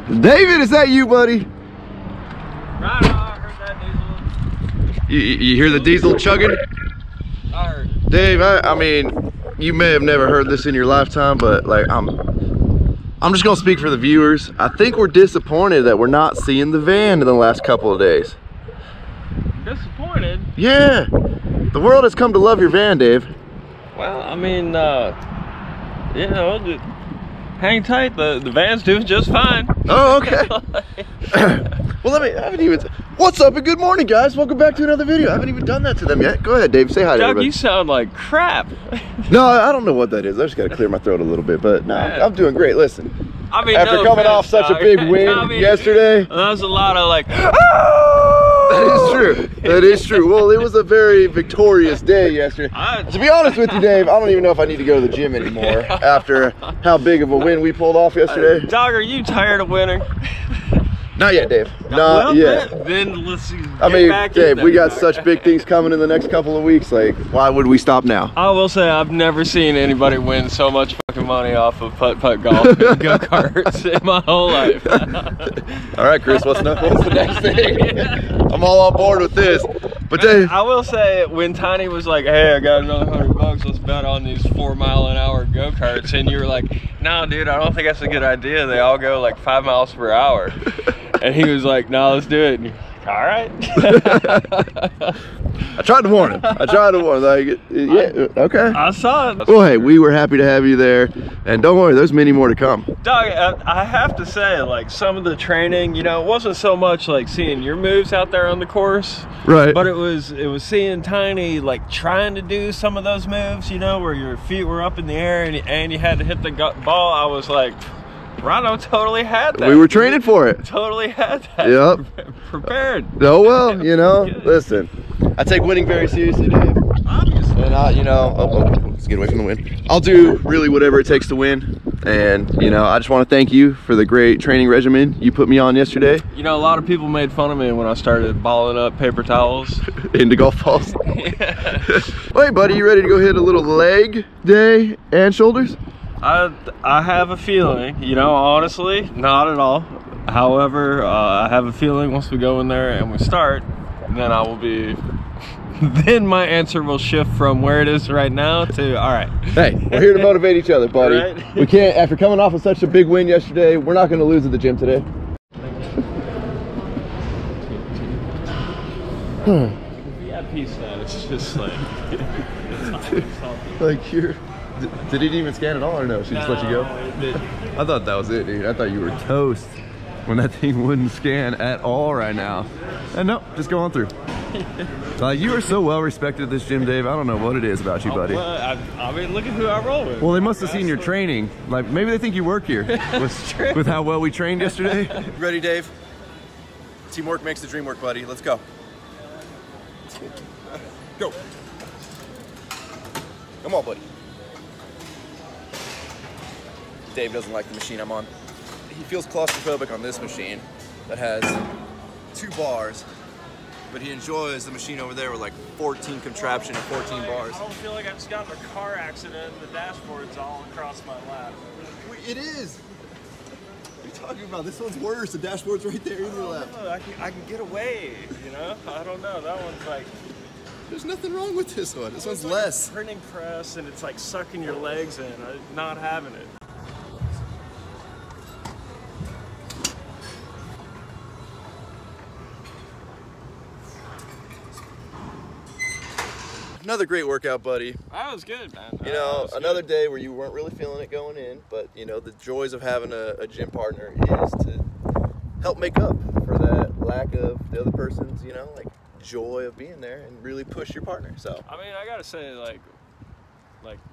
David, is that you, buddy? Right on, I heard that diesel. You hear the diesel chugging? I heard. Dave, I mean, you may have never heard this in your lifetime, but like I'm just gonna speak for the viewers. I think we're disappointed that we're not seeing the van in the last couple of days. Disappointed? Yeah, the world has come to love your van, Dave. Well, I mean, you know, hang tight. The van's doing just fine. Oh, okay. Well, I haven't even. What's up and good morning, guys? Welcome back to another video. I haven't even done that to them yet. Go ahead, Dave. Say hi to Doug, everybody. you sound like crap. No, I don't know what that is. I just got to clear my throat a little bit, but no, I'm doing great. Listen, I mean, after coming off such a big win yesterday, that was a lot of like. That is true. That is true. Well, it was a very victorious day yesterday. To be honest with you, Dave, I don't even know if I need to go to the gym anymore after how big of a win we pulled off yesterday. Dog, are you tired of winning? Not yet, Dave. Not yet. Then let's see. I mean, Dave, we got such big things coming in the next couple of weeks. Like, why would we stop now? I will say I've never seen anybody win so much fucking money off of putt-putt golf and go-karts in my whole life. All right, Chris, what's the next thing? I'm all on board with this. But Dave, I will say, when Tiny was like, hey, I got another $100, let's bet on these 4-mile-an-hour go-karts, and you were like, no, dude, I don't think that's a good idea. They all go like 5 miles per hour. And he was like, no, let's do it. And you're like, all right. I tried to warn him. Like, yeah, okay. I saw it. Well, hey, we were happy to have you there. And don't worry, there's many more to come. Dog, I have to say, like, some of the training, you know, it wasn't so much like seeing your moves out there on the course. Right. But it was seeing Tiny, like, trying to do some of those moves, you know, where your feet were up in the air and you had to hit the ball. I was like, Rhino totally had that. We were training for it. Totally had that. Yep. Prepared. Oh, well, you know, listen, I take winning very seriously, Dave. Obviously. And you know, let's get away from the win. I'll do really whatever it takes to win. And, you know, I just want to thank you for the great training regimen you put me on yesterday. You know, a lot of people made fun of me when I started balling up paper towels. Into golf balls. Yeah. Well, hey, buddy, you ready to go hit a little leg day and shoulders? I have a feeling, you know, honestly, not at all. However, I have a feeling once we go in there and we start, then I will be, then my answer will shift from where it is right now to, all right. Hey, we're here to motivate each other, buddy. Right? We can't, after coming off of such a big win yesterday, we're not going to lose at the gym today. VIP status, just like, like you're... Did it even scan at all or no? She just let you go? I thought that was it, dude. I thought you were toast when that thing wouldn't scan at all right now. And no, just go on through. You are so well respected at this gym, Dave. I don't know what it is about you, buddy. Well, I mean, look at who I roll with. Well, they must have seen your training. Like, maybe they think you work here with how well we trained yesterday. Ready, Dave? Teamwork makes the dream work, buddy. Let's go. Go. Come on, buddy. Dave doesn't like the machine I'm on. He feels claustrophobic on this machine that has 2 bars, but he enjoys the machine over there with like 14 contraption and 14 bars. I don't feel like I've just gotten a car accident and the dashboard's all across my lap. It is. What are you talking about? This one's worse. The dashboard's right there in your lap. I can get away, you know? I don't know. That one's like... There's nothing wrong with this one. This one's less. A printing press and it's like sucking your legs in. I'm not having it. Another great workout, buddy. That was good, man. You know, another day where you weren't really feeling it going in, but you know, the joys of having a gym partner is to help make up for that lack of the other person's, you know, like joy of being there and really push your partner. So I mean, I gotta say, like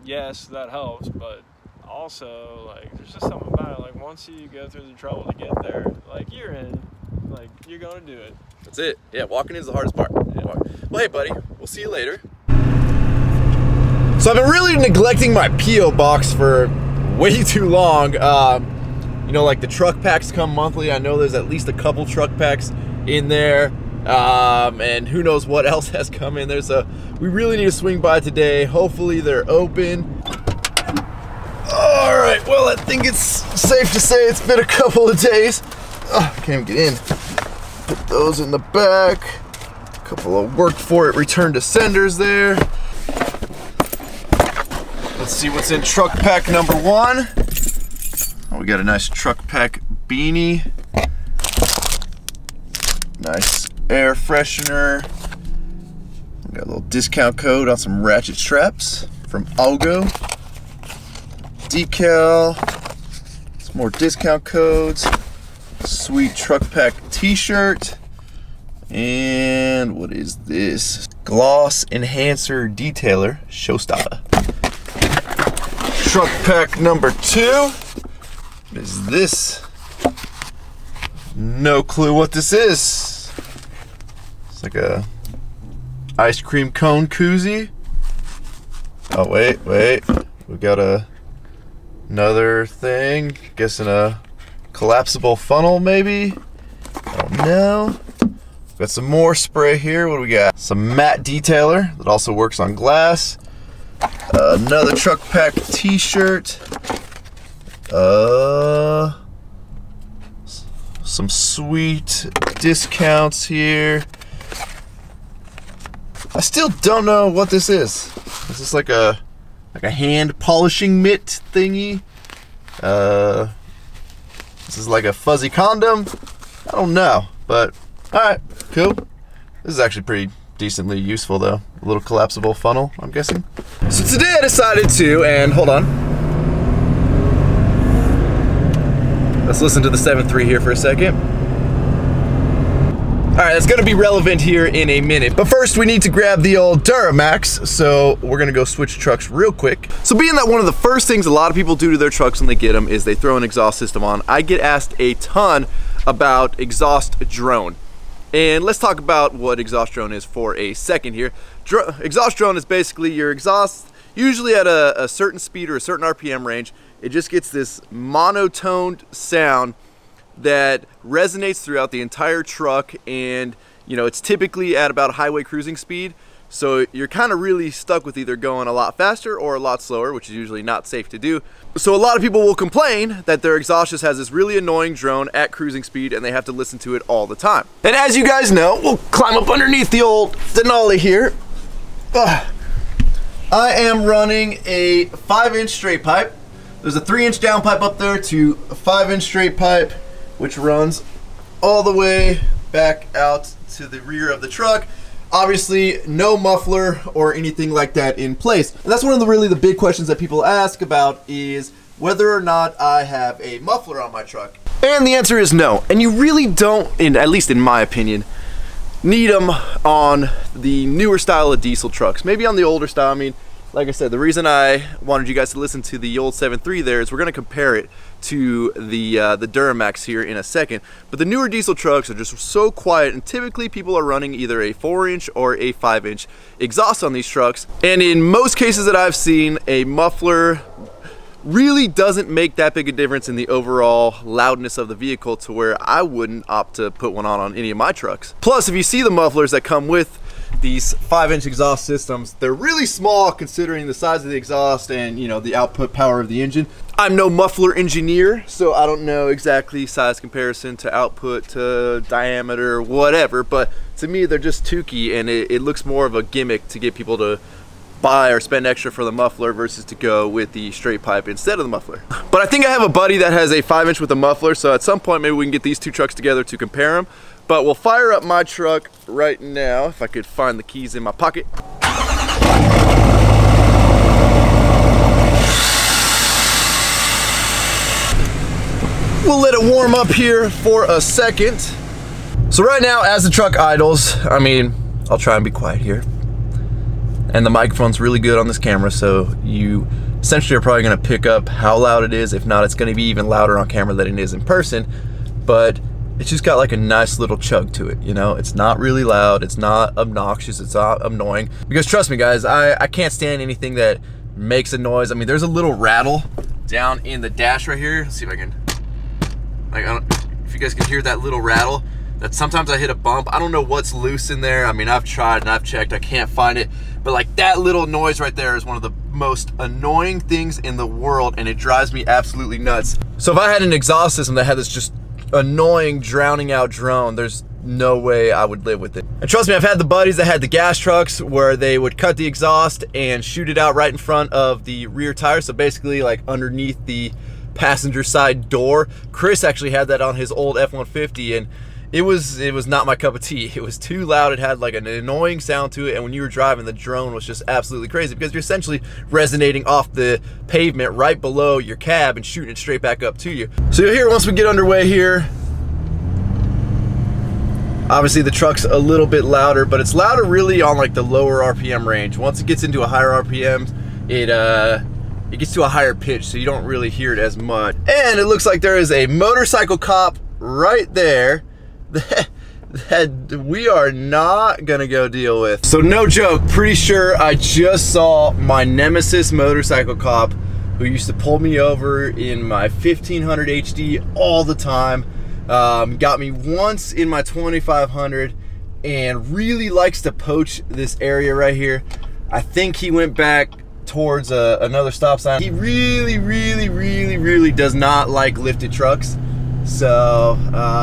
yes, that helps, but also like there's just something about it. Like once you go through the trouble to get there, like you're in, like you're gonna do it. That's it. Yeah, walking is the hardest part. Yeah. Well, hey, buddy, we'll see you later. So I've been really neglecting my P.O. box for way too long. You know, like the truck packs come monthly. I know there's at least a couple truck packs in there. And who knows what else has come in there. So we really need to swing by today. Hopefully they're open. All right, well, I think it's safe to say it's been a couple of days Can't even get in. Put those in the back. A couple of work for it return to senders there. Let's see what's in truck pack number 1. Oh, we got a nice truck pack beanie. Nice air freshener. We got a little discount code on some ratchet straps from Algo. Decal. Some more discount codes. Sweet truck pack t-shirt. And what is this? Gloss enhancer detailer showstopper. Truck pack number 2. What is this? No clue what this is. It's like a ice cream cone koozie. Oh wait. We got another thing. Guessing a collapsible funnel maybe. Oh no. Got some more spray here. What do we got? Some matte detailer that also works on glass. Another truck pack t-shirt. Some sweet discounts here. I still don't know what this is. Is this like a hand polishing mitt thingy? This is like a fuzzy condom. I don't know, but all right, cool. This is actually pretty decently useful though. A little collapsible funnel, I'm guessing. So today I decided to, and hold on. Let's listen to the 7.3 here for a second. All right, that's gonna be relevant here in a minute. But first we need to grab the old Dmax, so we're gonna go switch trucks real quick. So being that one of the first things a lot of people do to their trucks when they get them is they throw an exhaust system on, I get asked a ton about exhaust drone. And let's talk about what exhaust drone is for a second here. Exhaust drone is basically your exhaust, usually at a certain speed or a certain RPM range. It just gets this monotoned sound that resonates throughout the entire truck, and you know, it's typically at about highway cruising speed. So you're kind of really stuck with either going a lot faster or a lot slower, which is usually not safe to do. So a lot of people will complain that their exhaust just has this really annoying drone at cruising speed and they have to listen to it all the time. And as you guys know, we'll climb up underneath the old Denali here. I am running a 5-inch straight pipe. There's a 3-inch down pipe up there to a 5-inch straight pipe, which runs all the way back out to the rear of the truck. Obviously, no muffler or anything like that in place. And that's one of the really the big questions that people ask about is whether or not I have a muffler on my truck. And the answer is no. And you really don't, at least in my opinion, need them on the newer style of diesel trucks. Maybe on the older style. I mean, like I said, the reason I wanted you guys to listen to the old 7.3 there is we're going to compare it to the Dmax here in a second. But the newer diesel trucks are just so quiet, and typically people are running either a 4-inch or a 5-inch exhaust on these trucks. And in most cases that I've seen, a muffler really doesn't make that big a difference in the overall loudness of the vehicle to where I wouldn't opt to put one on any of my trucks. Plus, if you see the mufflers that come with these 5-inch exhaust systems, they're really small considering the size of the exhaust and, you know, the output power of the engine. I'm no muffler engineer, so I don't know exactly size comparison to output to diameter, whatever, but to me they're just tookey, and it looks more of a gimmick to get people to buy or spend extra for the muffler versus to go with the straight pipe instead of the muffler. But I think I have a buddy that has a 5-inch with a muffler, so at some point maybe we can get these two trucks together to compare them. But we'll fire up my truck right now, if I could find the keys in my pocket. We'll let it warm up here for a second. So right now, as the truck idles, I mean, I'll try and be quiet here. And the microphone's really good on this camera, so you essentially are probably gonna pick up how loud it is. If not, it's gonna be even louder on camera than it is in person. But it's just got like a nice little chug to it, you know? It's not really loud, it's not obnoxious, it's not annoying. Because trust me guys, I can't stand anything that makes a noise. I mean, there's a little rattle down in the dash right here. Let's see if I can, like, I don't, if you guys can hear that little rattle, that sometimes I hit a bump. I don't know what's loose in there. I mean, I've tried and I've checked, I can't find it. But like that little noise right there is one of the most annoying things in the world, and it drives me absolutely nuts. So if I had an exhaust system that had this just annoying, drowning out drone. There's no way I would live with it. And trust me, I've had the buddies that had the gas trucks where they would cut the exhaust and shoot it out right in front of the rear tire. So basically like underneath the passenger side door. Chris actually had that on his old F-150, and it was not my cup of tea. It was too loud. It had like an annoying sound to it, and when you were driving, the drone was just absolutely crazy because you're essentially resonating off the pavement right below your cab and shooting it straight back up to you. So you'll hear once we get underway here, obviously the truck's a little bit louder, but it's louder really on like the lower RPM range. Once it gets into a higher RPM, it gets to a higher pitch, so you don't really hear it as much. And it looks like there is a motorcycle cop right there that we are not gonna go deal with. So no joke, pretty sure I just saw my nemesis motorcycle cop who used to pull me over in my 1500 HD all the time. Got me once in my 2500 and really likes to poach this area right here. I think he went back towards another stop sign. He really does not like lifted trucks. So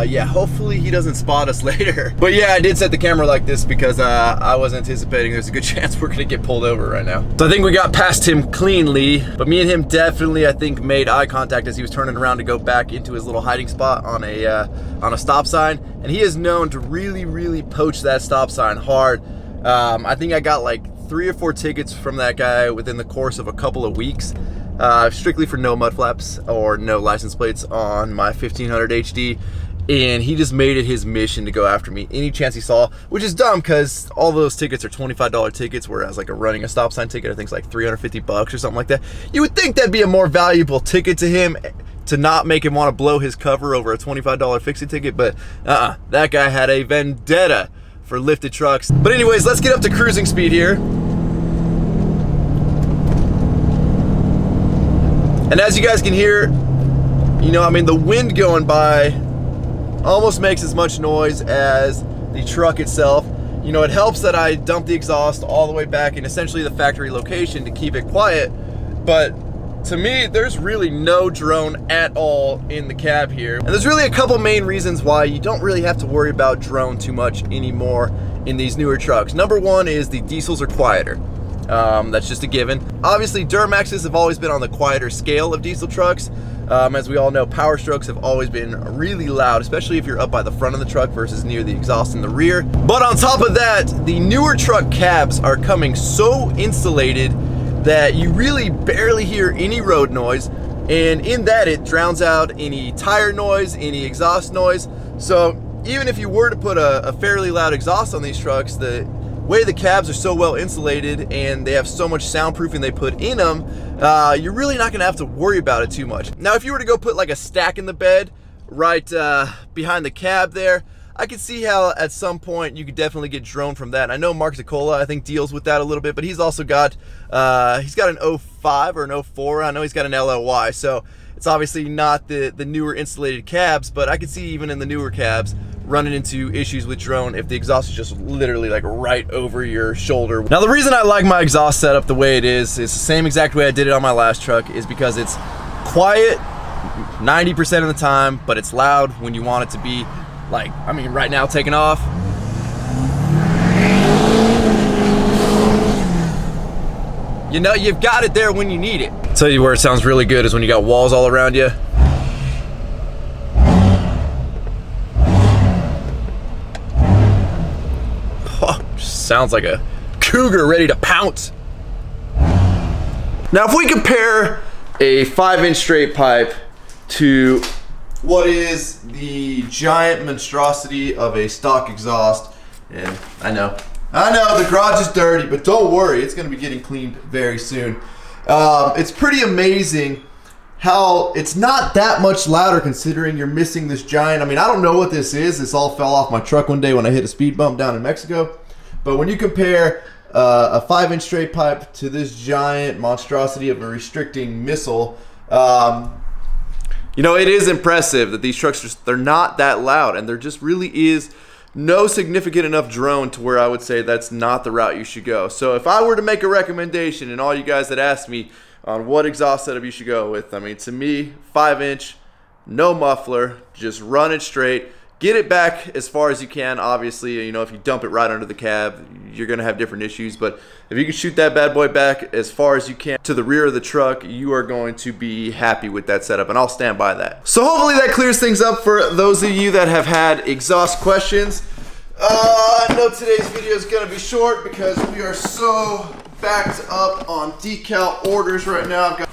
yeah, hopefully he doesn't spot us later. But yeah, I did set the camera like this because I was anticipating there's a good chance we're gonna get pulled over right now. So I think we got past him cleanly, but me and him definitely, I think, made eye contact as he was turning around to go back into his little hiding spot on a stop sign. And he is known to really poach that stop sign hard. I think I got like 3 or 4 tickets from that guy within the course of a couple of weeks. Strictly for no mud flaps or no license plates on my 1500 HD, and he just made it his mission to go after me any chance he saw, which is dumb because all those tickets are $25 tickets, whereas like running a stop sign ticket I think is like 350 bucks or something like that. You would think that'd be a more valuable ticket to him to not make him want to blow his cover over a $25 fix-it ticket, but that guy had a vendetta for lifted trucks. But anyways, let's get up to cruising speed here. And as you guys can hear, you know, I mean, the wind going by almost makes as much noise as the truck itself. You know, it helps that I dumped the exhaust all the way back in essentially the factory location to keep it quiet. But to me, there's really no drone at all in the cab here. And there's really a couple main reasons why you don't really have to worry about drone too much anymore in these newer trucks. Number one is the diesels are quieter. That's just a given. Obviously, Duramaxes have always been on the quieter scale of diesel trucks. As we all know, Power Strokes have always been really loud, especially if you're up by the front of the truck versus near the exhaust in the rear. But on top of that, the newer truck cabs are coming so insulated that you really barely hear any road noise, and in that it drowns out any tire noise, any exhaust noise. So even if you were to put a fairly loud exhaust on these trucks, the way the cabs are so well insulated and they have so much soundproofing they put in them, you're really not gonna have to worry about it too much. Now, if you were to go put like a stack in the bed right behind the cab there, I could see how at some point you could definitely get drone from that. And I know Mark Zicola, I think, deals with that a little bit, but he's also got an 05 or an 04. I know he's got an LLY, so it's obviously not the newer insulated cabs, but I could see even in the newer cabs running into issues with drone if the exhaust is just literally like right over your shoulder. Now, the reason I like my exhaust setup the way it is the same exact way I did it on my last truck, is because it's quiet 90% of the time, but it's loud when you want it to be. Like, I mean, right now, taking off. You know, you've got it there when you need it. I'll tell you where it sounds really good is when you got walls all around you. Sounds like a cougar ready to pounce. Now, if we compare a 5-inch straight pipe to what is the giant monstrosity of a stock exhaust, and I know the garage is dirty, but don't worry, it's going to be getting cleaned very soon. It's pretty amazing how it's not that much louder considering you're missing this giant. I mean, I don't know what this is. This all fell off my truck one day when I hit a speed bump down in Mexico. But when you compare a 5-inch straight pipe to this giant monstrosity of a restricting missile, you know, it is impressive that these trucks, they're not that loud, and there just really is no significant enough drone to where I would say that's not the route you should go. So if I were to make a recommendation, and all you guys that asked me on what exhaust setup you should go with, I mean, to me, 5-inch no muffler, just run it straight. Get it back as far as you can. Obviously, you know, if you dump it right under the cab, you're gonna have different issues, but if you can shoot that bad boy back as far as you can to the rear of the truck, you are going to be happy with that setup, and I'll stand by that. So hopefully that clears things up for those of you that have had exhaust questions. I know today's video is gonna be short because we are so backed up on decal orders right now.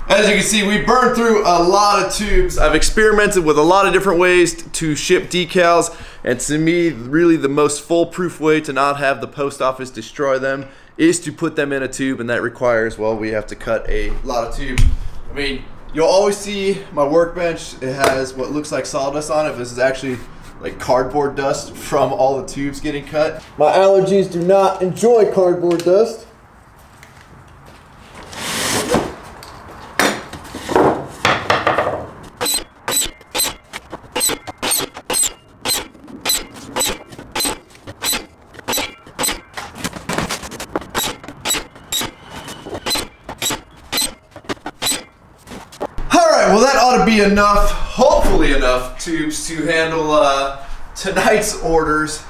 As you can see, we burned through a lot of tubes. I've experimented with a lot of different ways to ship decals, and to me, really the most foolproof way to not have the post office destroy them is to put them in a tube, and that requires, well, we have to cut a lot of tubes. I mean, you'll always see my workbench, it has what looks like sawdust on it. This is actually like cardboard dust from all the tubes getting cut. My allergies do not enjoy cardboard dust. Well, that ought to be enough, hopefully enough, tubes to handle tonight's orders,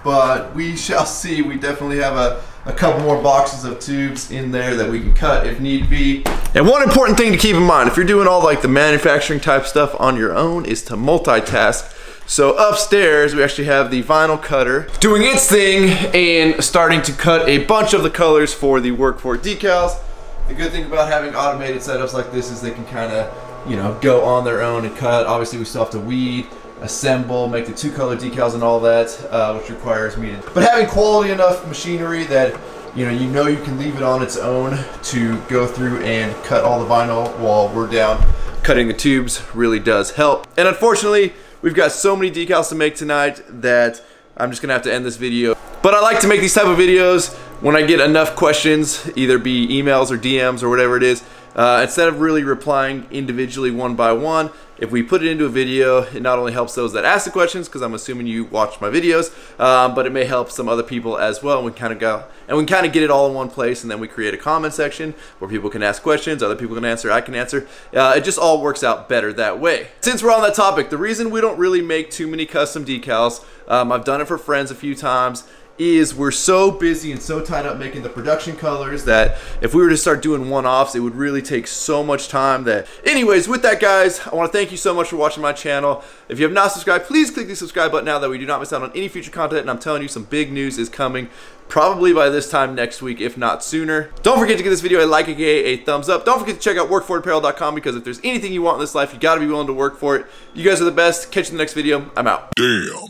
but we shall see. We definitely have a couple more boxes of tubes in there that we can cut if need be. And one important thing to keep in mind, if you're doing all like the manufacturing type stuff on your own, is to multitask. So upstairs, we actually have the vinyl cutter doing its thing and starting to cut a bunch of the colors for the Workfor decals. The good thing about having automated setups like this is they can kind of, you know, go on their own and cut. Obviously, we still have to weed, assemble, make the 2-color decals and all that, which requires me to. But having quality enough machinery that you know you can leave it on its own to go through and cut all the vinyl while we're down cutting the tubes really does help. And unfortunately, we've got so many decals to make tonight that I'm just gonna have to end this video. But I like to make these type of videos when I get enough questions, either be emails or DMs or whatever it is. Instead of really replying individually one by one, if we put it into a video, it not only helps those that ask the questions, because I'm assuming you watch my videos, but it may help some other people as well. And we kind of get it all in one place, and then we create a comment section where people can ask questions, other people can answer, I can answer. It just all works out better that way. Since we're on that topic, the reason we don't really make too many custom decals, I've done it for friends a few times, is we're so busy and so tied up making the production colors that if we were to start doing one-offs, it would really take so much time that... Anyways, with that, guys, I want to thank you so much for watching my channel. If you have not subscribed, please click the subscribe button now that we do not miss out on any future content, and I'm telling you, some big news is coming probably by this time next week, if not sooner. Don't forget to give this video a like, a thumbs up. Don't forget to check out workforapparel.com, because if there's anything you want in this life, you got to be willing to work for it. You guys are the best. Catch you in the next video. I'm out. Damn.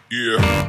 Yeah.